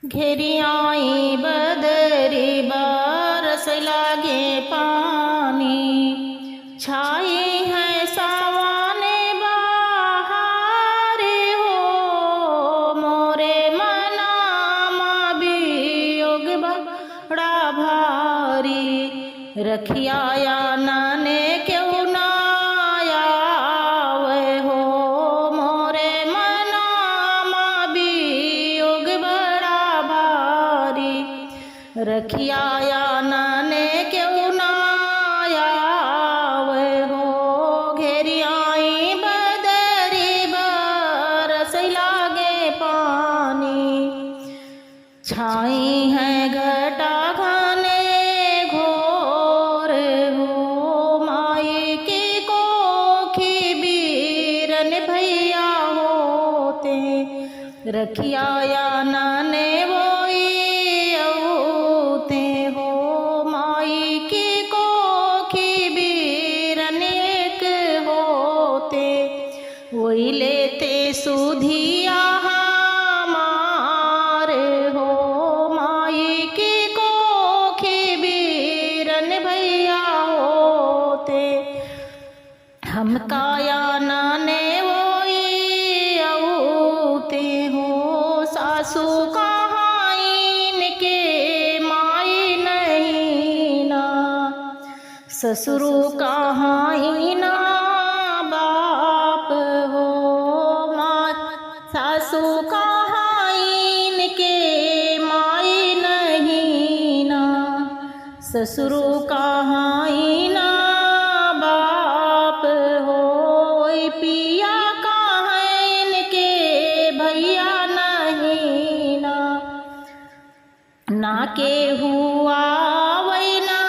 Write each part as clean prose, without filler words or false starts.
घेरी आई बदरी बरस लागे पानी, छाई है सावाने बहारे हो, मोरे मनामा वियोग बड़ा भारी, रखिया या नाने क्यों ना आवे हो, मोरे मनामा वियोग बड़ा भारी, रखिया या नाने क्यों ना आवे हो। घेरी आई बदरी बरस लागे पानी, छाई है घटा घने घोर हो, माई की कोखी बीरन भैया होते, रखिया या नाने वोई औते हो, माई की कोखी बीरन एक होते, वही लेते सुधिया हम काया नाने वोई औते हो, सासू कहाँ इनके माई नहीं ना, ससुरु कहाँ इना बाप हो, माँ सासू कहाँ इनके माई नहीं ना, ससुरु कहाँ इना पिया कहाँ इनके भैया नहीं ना, ना के हुआ वही ना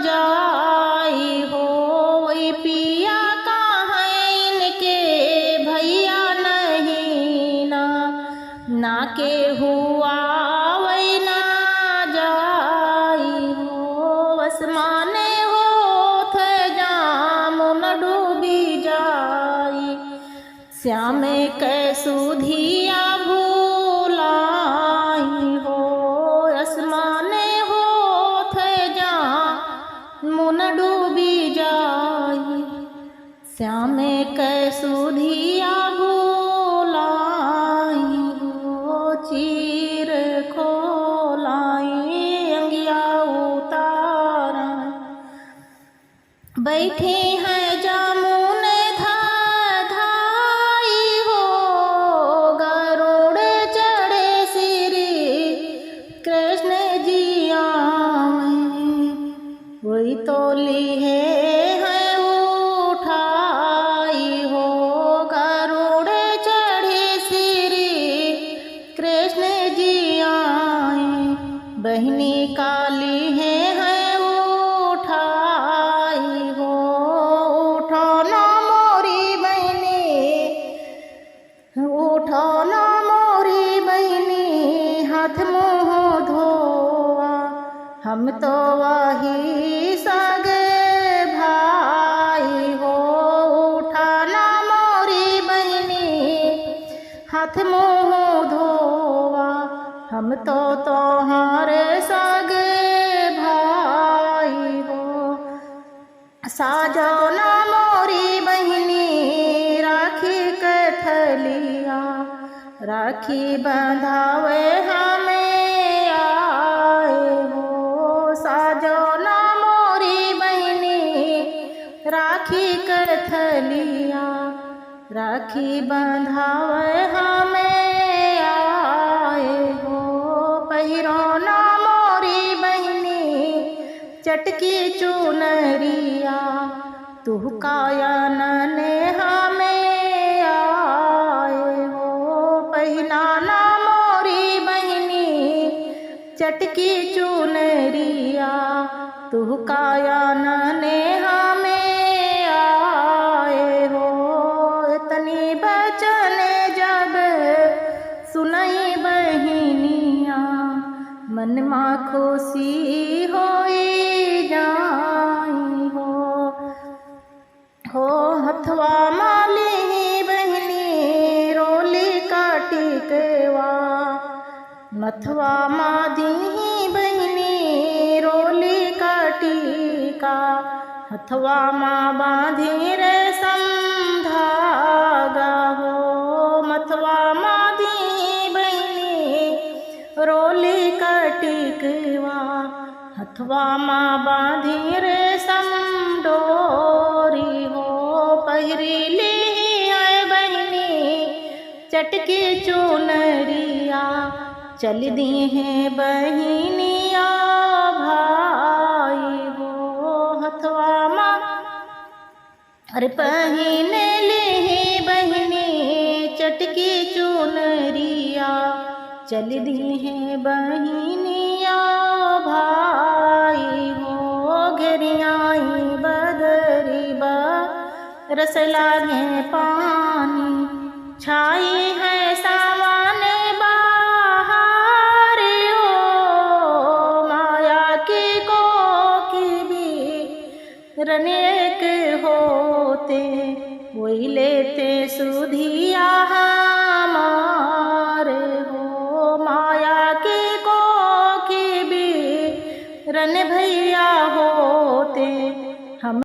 जाई हो, वही पिया कहाँ इनके भैया नहीं ना, ना के हुआ वही ना जाई हो, आसमाने हो थे जामुन डूबी जाई, श्याम कै सुधिया भूलाई हो, आसमाने हो थे जामुन डूबी जाई, श्याम कै सुधिया भूलाई हो, चीर खोलाई अंगिया उतारा, बैठी है जामुन धाई हो, गरुड़ चढ़े श्री कृष्ण जी आए, वही तोली है उठाई हो, गरुड़ चढ़े श्री कृष्ण जी आए, बहनी काली है उठाई हो, उठो ना मोरी बहनी, उठो ना मोरी बहनी, हाथ मुँह धोआ, हम तो वही सगे भाई हो, उठा ना मोरी बहनी, हाथ मुँह धोआ, हम तो तोहारे सगे भाई हो, साजो ना मोरी बहनी राखी कथलिया, राखी बंधावे हमें आए हो, साजो ना मोरी बहनी राखी कथलिया, राखी बंधावे हमें आए हो, पहिरो ना मोरी बहनी चटकी चुनरिया, तू काया नने हमें आए हो, पहिना ना मोरी बहनी चटकी चुनरिया, तू काया नने हमें आए हो, इतनी बचन जब सुनई बहनिया, मन मा खुशी होई जाई हो, हथवा माली बहनी रोली काटी केवा, मथवा माधी बहिनी रोली का टीका, हथवा माँ बांधी रेशम धागा हो। मथवा माधी बहिनी रोली का टीकवा, हथवा माँ बांधी रेशम डोरी हो। पहिरी ली है बहिनी चटकी चुनरिया, चल दी है बहिनिया भाई हो। हथवा माँ अरे पहिने ली बहिनी चटकी चुनरिया, चल दी है बहिनिया भाई हो। घेरियाई बदरी रस लागे पानी, छाई है सावन बहार हो। माया की कोकी भी रनेक होते, वही लेते सुधिया हमारे हो। माया की कोकी भी रन भई